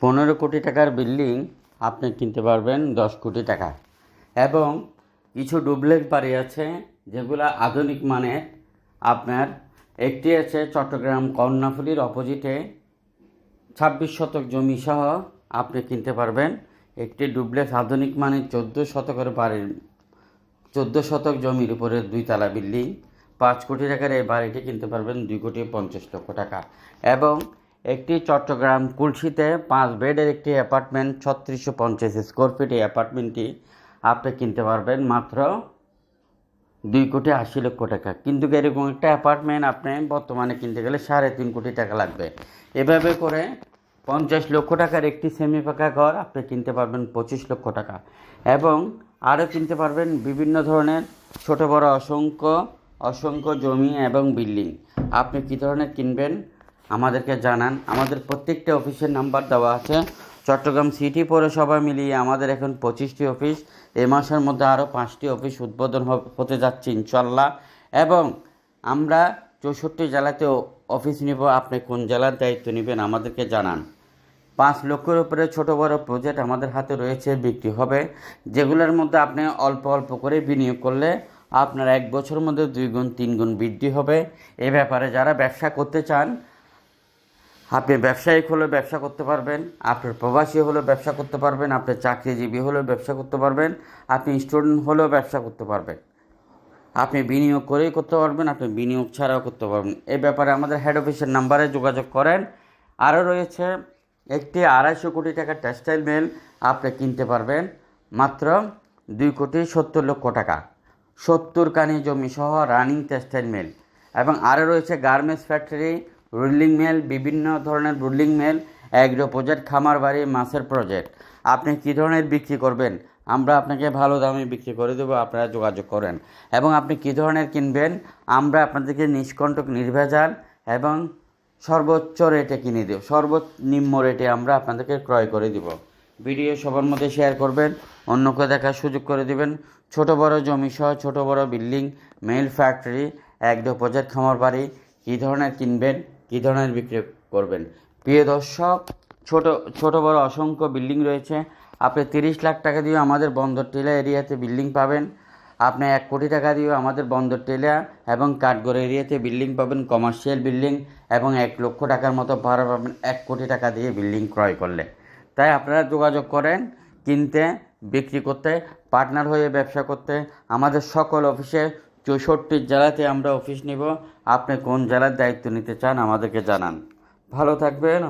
15 কোটি টাকার বিল্ডিং আপনি কিনতে পারবেন 10 কোটি টাকা। এবং কিছু ডুপ্লেক্স বাড়ি আছে যেগুলো আধুনিক মানের। আপনার একটি আছে চট্টগ্রাম কর্ণফুলীর অপোজিটে 26 শতক জমি সহ আপনি কিনতে পারবেন একটি ডুপ্লেক্স আধুনিক মানের 14 শতকের বাড়ির 14 শতক জমির উপরে 2 তলা বিল্ডিং। 5 কোটি টাকার এই বাড়িটি কিনতে পারবেন 2,50,00,000 টাকা। এবং একটি চট্টগ্রাম কুলশিতে 5 বেডের একটি অ্যাপার্টমেন্ট 3650 স্কোয়ার ফিট। এই অ্যাপার্টমেন্টটি আপনি কিনতে পারবেন মাত্র 2,80,00,000 টাকা। কিন্তু এরকম একটা অ্যাপার্টমেন্ট আপনি বর্তমানে কিনতে গেলে 3.5 কোটি টাকা লাগবে। এভাবে করে 50 লক্ষ টাকার একটি সেমি পাকা ঘর আপনি কিনতে পারবেন 25 লক্ষ টাকা। এবং আরও কিনতে পারবেন বিভিন্ন ধরনের ছোট বড় অসংখ্য জমি এবং বিল্ডিং। আপনি কী ধরনের কিনবেন আমাদেরকে জানান। আমাদের প্রত্যেকটা অফিসের নাম্বার দেওয়া আছে। চট্টগ্রাম সিটি পৌরসভা মিলিয়ে আমাদের এখন 25টি অফিস। এই মাসের মধ্যে আরও 5টি অফিস উদ্বোধন হতে যাচ্ছে ইনশাল্লাহ। এবং আমরা 64 জেলাতে অফিস নিব। আপনি কোন জেলার দায়িত্ব নেবেন আমাদেরকে জানান। 5 লক্ষের উপরে ছোট বড় প্রজেক্ট আমাদের হাতে রয়েছে, বিক্রি হবে, যেগুলোর মধ্যে আপনি অল্প অল্প করে বিনিয়োগ করলে আপনার 1 বছরের মধ্যে 2 গুণ 3 গুণ বৃদ্ধি হবে। এ ব্যাপারে যারা ব্যবসা করতে চান, আপনি ব্যবসায়িক হলেও ব্যবসা করতে পারবেন, আপনার প্রবাসী হলেও ব্যবসা করতে পারবেন, আপনি চাকরিজীবী হলেও ব্যবসা করতে পারবেন, আপনি স্টুডেন্ট হলেও ব্যবসা করতে পারবেন, আপনি বিনিয়োগ করেই করতে পারবেন, আপনি বিনিয়োগ ছাড়াও করতে পারবেন। এই ব্যাপারে আমাদের হেড অফিসের নাম্বারে যোগাযোগ করেন। আরও রয়েছে একটি 250 কোটি টাকার টেক্সটাইল মিল আপনি কিনতে পারবেন মাত্র 2,70,00,000 টাকা। 70 কানি জমি সহ রানিং টেক্সটাইল মিল। এবং আরও রয়েছে গার্মেন্টস ফ্যাক্টরি, রুলিং মিল, বিভিন্ন ধরনের রুলিং মিল, অ্যাগ্রো প্রজেক্ট, খামার বাড়ি, মাছের প্রজেক্ট। আপনি কী ধরনের বিক্রি করবেন আমরা আপনাকে ভালো দামে বিক্রি করে দেবো, আপনারা যোগাযোগ করেন। এবং আপনি কী ধরনের কিনবেন আমরা আপনাদেরকে নিষ্কণ্টক নির্ভেজাল এবং সর্বোচ্চ রেটে কিনে দেব, সর্বনিম্ন রেটে আমরা আপনাদেরকে ক্রয় করে দিব। ভিডিও সবার মধ্যে শেয়ার করবেন, অন্যকে দেখার সুযোগ করে দিবেন। ছোট বড় জমি সহ ছোট বড় বিল্ডিং, মিল, ফ্যাক্টরি, অ্যাগ্রো প্রজেক্ট, খামার বাড়ি কী ধরনের কিনবেন, কী ধরনের বিক্রি করবেন। প্রিয় দর্শক, ছোট বড় অসংখ্য বিল্ডিং রয়েছে। আপনি 30 লাখ টাকা দিয়ে আমাদের বন্দর টিলা এরিয়াতে বিল্ডিং পাবেন। আপনি 1 কোটি টাকা দিয়েও আমাদের বন্দর টিলা এবং কাঠগড় এরিয়াতে বিল্ডিং পাবেন, কমার্শিয়াল বিল্ডিং। এবং 1 লক্ষ টাকার মতো ভাড়া পাবেন 1 কোটি টাকা দিয়ে বিল্ডিং ক্রয় করলে। তাই আপনারা যোগাযোগ করেন কিনতে, বিক্রি করতে, পার্টনার হয়ে ব্যবসা করতে। আমাদের সকল অফিসে 64 জেলাতে আমরা অফিস নিব। আপনি কোন জেলার দায়িত্ব নিতে চান আমাদেরকে জানান। ভালো থাকবেন।